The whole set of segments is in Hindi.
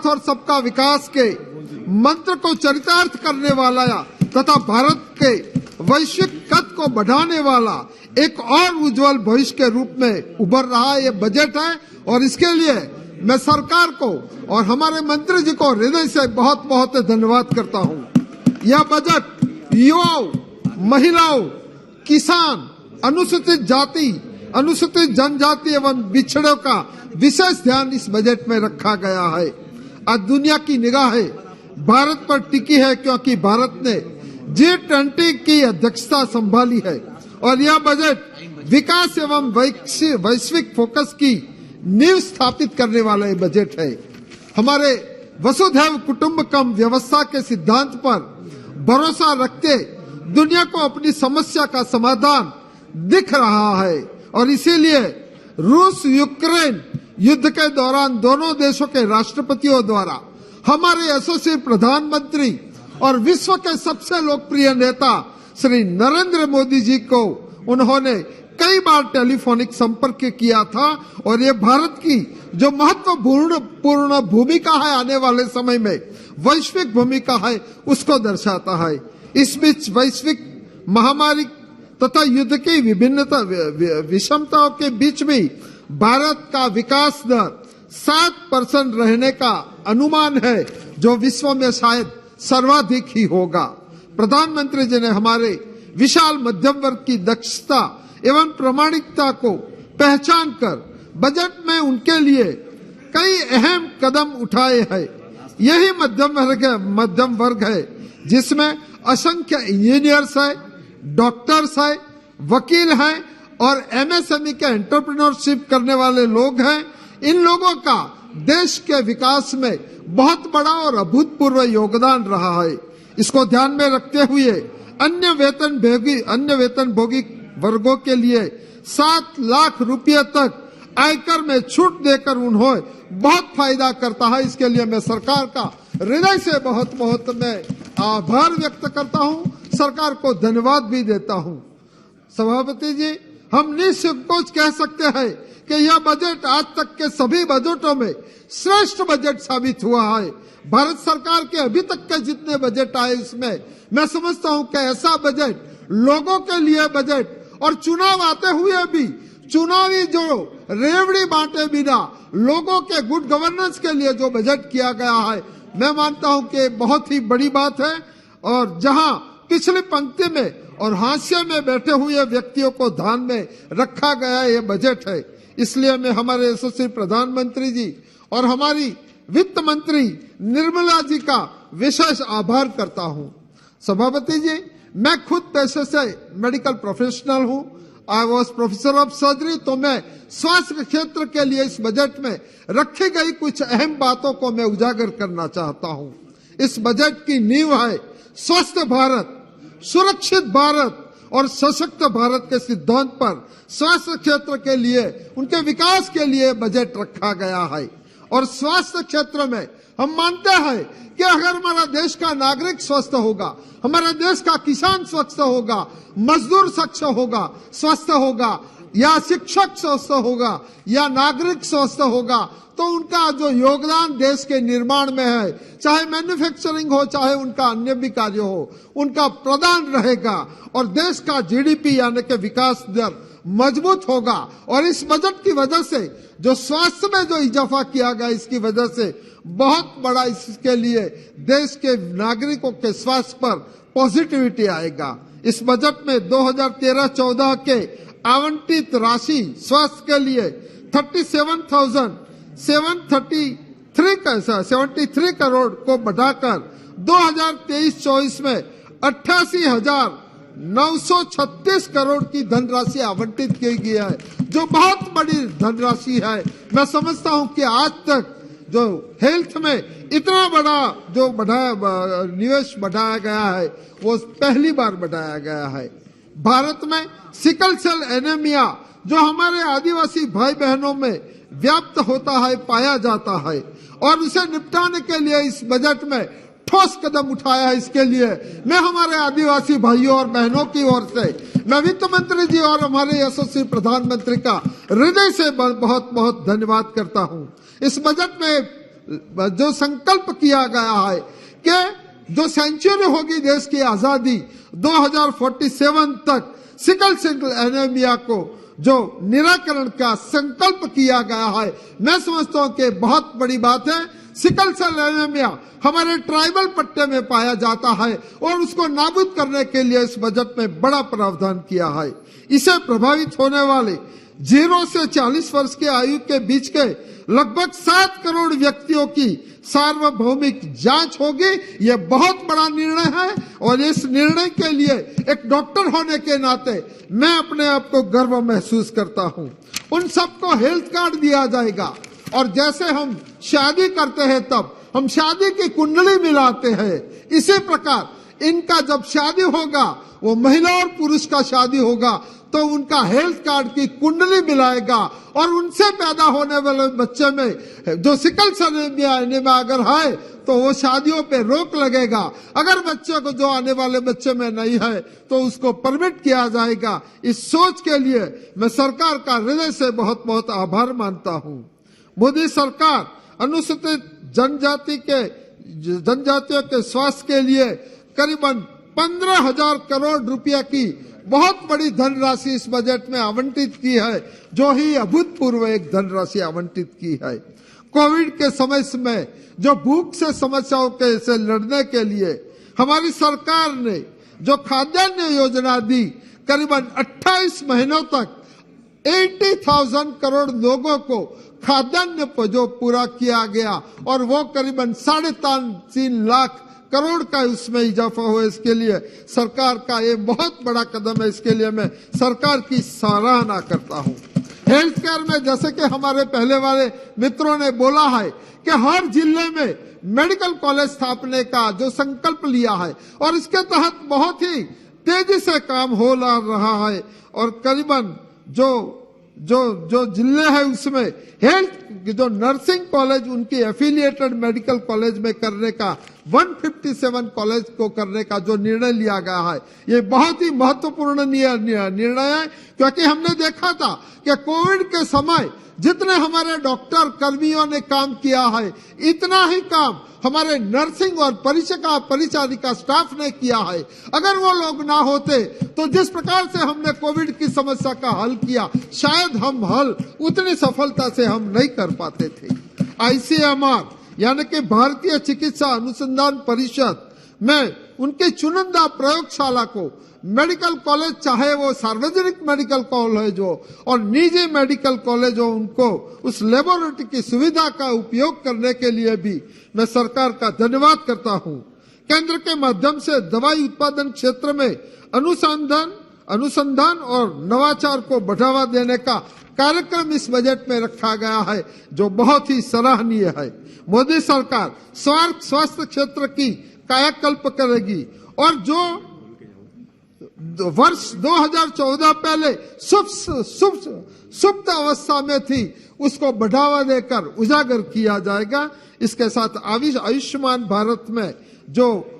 साथ और सबका विकास के मंत्र को चरितार्थ करने वाला तथा भारत के वैश्विक कद को बढ़ाने वाला एक और उज्जवल भविष्य के रूप में उभर रहा ये बजट है। और इसके लिए मैं सरकार को और हमारे मंत्री जी को हृदय से बहुत बहुत धन्यवाद करता हूँ। यह बजट युवाओं, महिलाओं, किसान, अनुसूचित जाति, अनुसूचित जनजाति एवं पिछड़ों का विशेष ध्यान इस बजट में रखा गया है। आज दुनिया की निगाहें भारत पर टिकी है क्योंकि भारत ने G20 की अध्यक्षता संभाली है और यह बजट विकास एवं वैश्विक फोकस की नींव स्थापित करने वाला बजट है। हमारे वसुधैव कुटुंबकम व्यवस्था के सिद्धांत पर भरोसा रखते दुनिया को अपनी समस्या का समाधान दिख रहा है और इसीलिए रूस यूक्रेन युद्ध के दौरान दोनों देशों के राष्ट्रपतियों द्वारा हमारे यशस्वी प्रधानमंत्री और विश्व के सबसे लोकप्रिय नेता श्री नरेंद्र मोदी जी को उन्होंने कई बार टेलीफोनिक संपर्क किया था और ये भारत की जो महत्वपूर्ण भूमिका है आने वाले समय में वैश्विक भूमिका है उसको दर्शाता है। इस बीच वैश्विक महामारी तथा युद्ध की विभिन्नता विषमताओं के बीच भी भारत का विकास दर 7% रहने का अनुमान है जो विश्व में शायद सर्वाधिक ही होगा। प्रधानमंत्री जी ने हमारे विशाल मध्यम वर्ग की दक्षता एवं प्रामाणिकता को पहचान कर बजट में उनके लिए कई अहम कदम उठाए हैं। यही मध्यम वर्ग है जिसमें असंख्य इंजीनियर्स है, डॉक्टर्स है, वकील हैं और एमएसएमई के एंटरप्रेन्योरशिप करने वाले लोग हैं। इन लोगों का देश के विकास में बहुत बड़ा और अभूतपूर्व योगदान रहा है। इसको ध्यान में रखते हुए अन्य वेतनभोगी वर्गों के लिए 7 लाख रुपए तक आयकर में छूट देकर उन्हें बहुत फायदा करता है। इसके लिए मैं सरकार का हृदय से बहुत बहुत मैं आभार व्यक्त करता हूं, सरकार को धन्यवाद भी देता हूं। सभापति जी, हम निसंकोच कह सकते हैं कि यह बजट आज तक के सभी बजटों में श्रेष्ठ बजट साबित हुआ है। भारत सरकार के अभी तक के जितने बजट आए इसमें मैं समझता हूं कि ऐसा बजट, लोगों के लिए बजट और चुनाव आते हुए भी चुनावी जो रेवड़ी बांटे बिना लोगों के गुड गवर्नेंस के लिए जो बजट किया गया है, मैं मानता हूं कि बहुत ही बड़ी बात है। और जहां पिछली पंक्ति में और हाशिए में बैठे हुए व्यक्तियों को ध्यान में रखा गया ये बजट है, इसलिए मैं हमारे यशस्वी प्रधानमंत्री जी और हमारी वित्त मंत्री निर्मला जी का विशेष आभार करता हूं। सभापति जी, मैं खुद पेशे से मेडिकल प्रोफेशनल हूं। I was professor of surgery, तो मैं स्वास्थ्य क्षेत्र के लिए इस बजट में रखी गई कुछ अहम बातों को मैं उजागर करना चाहता हूं। इस बजट की नींव है स्वस्थ भारत, सुरक्षित भारत और सशक्त भारत के सिद्धांत पर स्वास्थ्य क्षेत्र के लिए, उनके विकास के लिए बजट रखा गया है। और स्वास्थ्य क्षेत्र में हम मानते हैं कि अगर हमारा देश का नागरिक स्वस्थ होगा, हमारे देश का किसान स्वस्थ होगा, मजदूर स्वस्थ होगा या शिक्षक स्वस्थ होगा या नागरिक स्वस्थ होगा, तो उनका जो योगदान देश के निर्माण में है, चाहे मैन्युफैक्चरिंग हो चाहे उनका अन्य भी कार्य हो, उनका प्रदान रहेगा और देश का जीडीपी यानी कि विकास दर मजबूत होगा। और इस बजट की वजह से जो स्वास्थ्य में जो इजाफा किया गया, इसकी वजह से बहुत बड़ा इसके लिए देश के नागरिकों के स्वास्थ्य पर पॉजिटिविटी आएगा। इस बजट में 2013-14 के आवंटित राशि स्वास्थ्य के लिए 73 करोड़ को बढ़ाकर 2023-24 में 88,936 करोड़ की धनराशि आवंटित की गई है, जो बहुत बड़ी धनराशि है। मैं समझता हूं कि आज तक जो हेल्थ में इतना बड़ा जो निवेश बढ़ाया गया है वो पहली बार बढ़ाया गया है। भारत में सिकल सेल एनीमिया जो हमारे आदिवासी भाई बहनों में व्याप्त होता है, पाया जाता है और उसे निपटाने के लिए इस बजट में ठोस कदम उठाया है। इसके लिए मैं हमारे आदिवासी भाइयों और बहनों की ओर से मैं वित्त मंत्री जी और हमारे यशस्वी प्रधानमंत्री का हृदय से बहुत बहुत धन्यवाद करता हूं। इस बजट में जो संकल्प किया गया है कि जो सेंचुरी होगी देश की आजादी 2047 तक सिकल सेल एनीमिया को जो निराकरण का संकल्प किया गया है, मैं समझता हूं कि बहुत बड़ी बात है। सिकल सेल एनीमिया हमारे ट्राइबल पट्टे में पाया जाता है और उसको नाबूद करने के लिए इस बजट में बड़ा प्रावधान किया है। इसे प्रभावित होने वाले 0 से 40 वर्ष की आयु के बीच के लगभग 7 करोड़ व्यक्तियों की सार्वभौमिक जांच होगी। यह बहुत बड़ा निर्णय है और इस निर्णय के लिए एक डॉक्टर होने के नाते मैं अपने आप को गर्व महसूस करता हूं। उन सबको हेल्थ कार्ड दिया जाएगा और जैसे हम शादी करते हैं तब हम शादी की कुंडली मिलाते हैं, इसी प्रकार इनका जब शादी होगा, वो महिला और पुरुष का शादी होगा तो उनका हेल्थ कार्ड की कुंडली मिलाएगा और उनसे पैदा होने वाले बच्चे में जो सिकल सेल एनीमिया अगर है तो वो शादियों पे रोक लगेगा। अगर बच्चे को जो आने वाले बच्चे में नहीं है तो उसको परमिट किया जाएगा। इस सोच के लिए मैं सरकार का हृदय से बहुत बहुत आभार मानता हूँ। मोदी सरकार अनुसूचित जनजातियों के स्वास्थ्य के लिए करीबन 15,000 करोड़ रुपया की बहुत बड़ी धनराशि इस बजट में आवंटित की है, जो ही अभूतपूर्व एक धनराशि आवंटित की है। कोविड के समय में जो भूख से समस्याओं के से लड़ने के लिए हमारी सरकार ने जो खाद्यान्न योजना दी, करीबन 28 महीनों तक 80,000 करोड़ लोगों को खाद्यान्न जो पूरा किया गया और वो करीबन 3.5 लाख करोड़ का उसमें इजाफा हुआ। इसके लिए सरकार का ये बहुत बड़ा कदम है, इसके लिए मैं सरकार की सराहना करता हूं। हेल्थ केयर में जैसे कि हमारे पहले वाले मित्रों ने बोला है कि हर जिले में मेडिकल कॉलेज स्थापने का जो संकल्प लिया है और इसके तहत बहुत ही तेजी से काम हो रहा है और करीबन जो जिले है उसमें हेल्थ जो नर्सिंग कॉलेज उनकी एफिलिएटेड मेडिकल कॉलेज में करने का 157 कॉलेज को करने का जो निर्णय लिया गया है, ये बहुत ही महत्वपूर्ण निर्णय है। क्योंकि हमने देखा था कि कोविड के समय जितने हमारे डॉक्टर कर्मियों ने काम किया है, इतना ही काम हमारे नर्सिंग और परिचारिका स्टाफ ने किया है। अगर वो लोग ना होते तो जिस प्रकार से हमने कोविड की समस्या का हल किया, शायद हम हल उतनी सफलता से हम नहीं कर पाते थे। ICMR यानी कि भारतीय चिकित्सा अनुसंधान परिषद में उनके चुनिंदा प्रयोगशाला को मेडिकल कॉलेज, चाहे वो सार्वजनिक मेडिकल कॉलेज हो और निजी मेडिकल कॉलेज हो, उनको उस लेबोरेटरी की सुविधा का उपयोग करने के लिए भी मैं सरकार का धन्यवाद करता हूं। केंद्र के माध्यम से दवाई उत्पादन क्षेत्र में अनुसंधान और नवाचार को बढ़ावा देने का कार्यक्रम इस बजट में रखा गया है, जो बहुत ही सराहनीय है। मोदी सरकार स्वास्थ्य क्षेत्र की कायाकल्प करेगी और जो वर्ष 2014 पहले सुप्त अवस्था में थी उसको बढ़ावा देकर उजागर किया जाएगा। इसके साथ आयुष्मान भारत में जो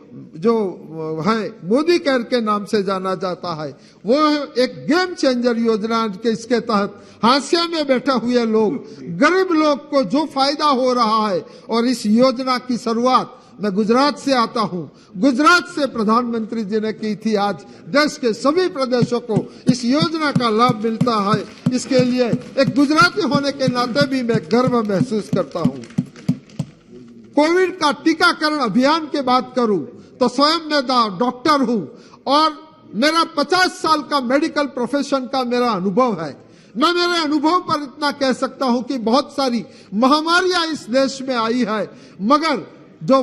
है मोदी केयर के नाम से जाना जाता है, वो एक गेम चेंजर योजना के इसके तहत हाशिया में बैठे हुए लोग, गरीब लोग को जो फायदा हो रहा है। और इस योजना की शुरुआत मैं गुजरात से आता हूं, गुजरात से प्रधानमंत्री जी ने की थी। आज देश के सभी प्रदेशों को इस योजना का लाभ मिलता है। इसके लिए एक गुजराती होने के नाते भी मैं गर्व महसूस करता हूं। कोविड का टीकाकरण अभियान की बात करूं तो स्वयं मैं डॉक्टर हूं और मेरा 50 साल का मेडिकल प्रोफेशन का मेरा अनुभव है। मैं मेरे अनुभव पर इतना कह सकता हूं कि बहुत सारी महामारियां इस देश में आई है, मगर जो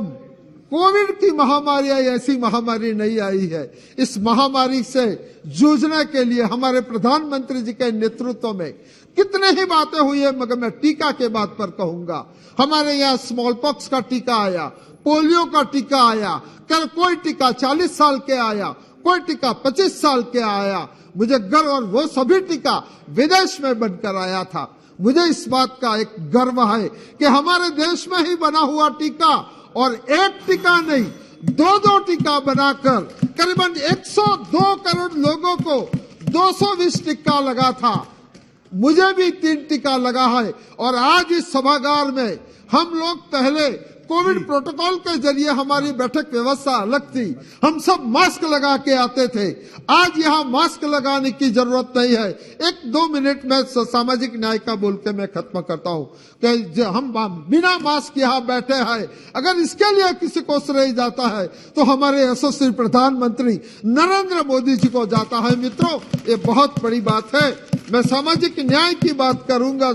कोविड की महामारी ऐसी महामारी नहीं आई है। इस महामारी से जूझने के लिए हमारे प्रधानमंत्री जी के नेतृत्व में कितने ही बातें हुई है, मगर मैं टीका के बात पर कहूंगा। हमारे यहाँ स्मॉल पॉक्स का टीका आया, पोलियो का टीका आया, कल कोई टीका 40 साल के आया, कोई टीका 25 साल के आया। मुझे गर्व, और वो सभी टीका विदेश में बनकर आया था। मुझे इस बात का एक गर्व है कि हमारे देश में ही बना हुआ टीका, और एक टीका नहीं 2 टीका बनाकर करीबन 102 करोड़ लोगों को 220 टीका लगा था। मुझे भी 3 टीका लगा है और आज इस सभागार में हम लोग पहले कोविड प्रोटोकॉल के जरिए हमारी बैठक व्यवस्था अलग थी, हम सब मास्क लगा के आते थे। आज यहाँ मास्क लगाने की जरूरत नहीं है। 1-2 मिनट में सामाजिक न्याय का बोल के मैं खत्म करता हूँ कि हम बिना मास्क यहाँ बैठे हैं। अगर इसके लिए किसी को श्रेय जाता है तो हमारे यशस्वी प्रधानमंत्री नरेंद्र मोदी जी को जाता है। मित्रों, ये बहुत बड़ी बात है। मैं सामाजिक न्याय की बात करूंगा।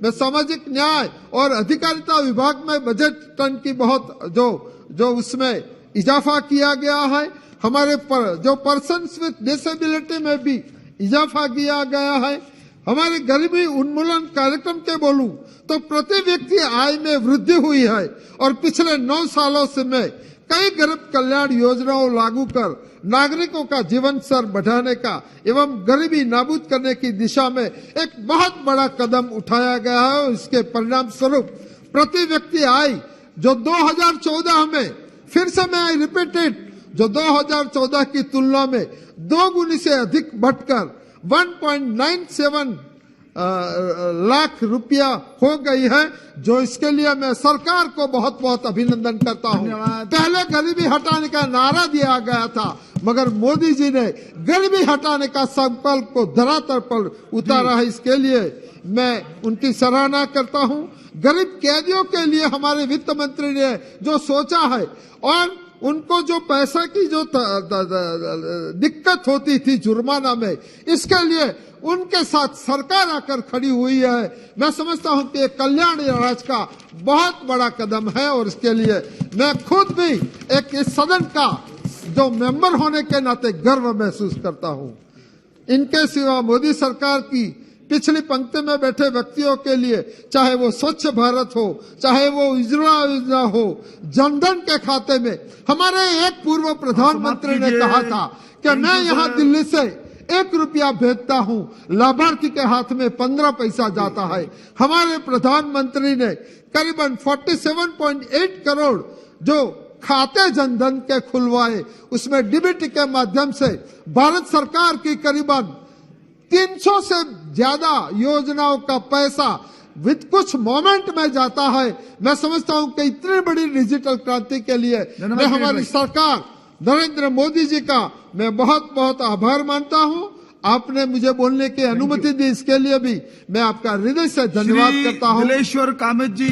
मैं सामाजिक न्याय और अधिकारिता विभाग में बजट टन की बहुत जो उसमें इजाफा किया गया है। हमारे जो पर्सन्स विद डिसेबिलिटी में भी इजाफा किया गया है। हमारे गरीबी उन्मूलन कार्यक्रम के बोलूं तो प्रति व्यक्ति आय में वृद्धि हुई है और पिछले 9 सालों से में कई गरीब कल्याण योजनाओं लागू कर नागरिकों का जीवन स्तर बढ़ाने का एवं गरीबी नाबूद करने की दिशा में एक बहुत बड़ा कदम उठाया गया है। और इसके परिणाम स्वरूप प्रति व्यक्ति आय जो 2014 में, फिर से मैं रिपीटेड, जो 2014 की तुलना में 2 गुनी से अधिक बढ़कर 1.97 लाख रुपया हो गई है, जो इसके लिए मैं सरकार को बहुत बहुत अभिनंदन करता हूं। पहले गरीबी हटाने का नारा दिया गया था, मगर मोदी जी ने गरीबी हटाने का संकल्प को धरातल पर उतारा है। इसके लिए मैं उनकी सराहना करता हूं। गरीब कैदियों के लिए हमारे वित्त मंत्री ने जो सोचा है और उनको जो पैसा की जो दिक्कत होती थी जुर्माना में, इसके लिए उनके साथ सरकार आकर खड़ी हुई है। मैं समझता हूं कि कल्याण राज का बहुत बड़ा कदम है और इसके लिए मैं खुद भी एक इस सदन का जो मेंबर होने के नाते गर्व महसूस करता हूं। इनके सिवा मोदी सरकार की पिछली पंक्ति में बैठे व्यक्तियों के लिए, चाहे वो स्वच्छ भारत हो, चाहे वो उज्ज्वला योजना हो, जनधन के खाते में हमारे एक पूर्व प्रधानमंत्री ने कहा था कि मैं यहाँ दिल्ली से 1 रुपया भेजता हूं, लाभार्थी के हाथ में 15 पैसा जाता है। हमारे प्रधानमंत्री ने करीबन 47.8 करोड़ जो खाते जनधन के खुलवाए, उसमें डीबीटी के माध्यम से भारत सरकार की करीबन 300 से ज्यादा योजनाओं का पैसा विद कुछ मोमेंट में जाता है। मैं समझता हूं कि इतनी बड़ी डिजिटल क्रांति के लिए मैं हमारी सरकार नरेंद्र मोदी जी का मैं बहुत बहुत आभार मानता हूं। आपने मुझे बोलने की अनुमति दी, इसके लिए भी मैं आपका हृदय से धन्यवाद करता हूं। दिलेश्वर कामत जी।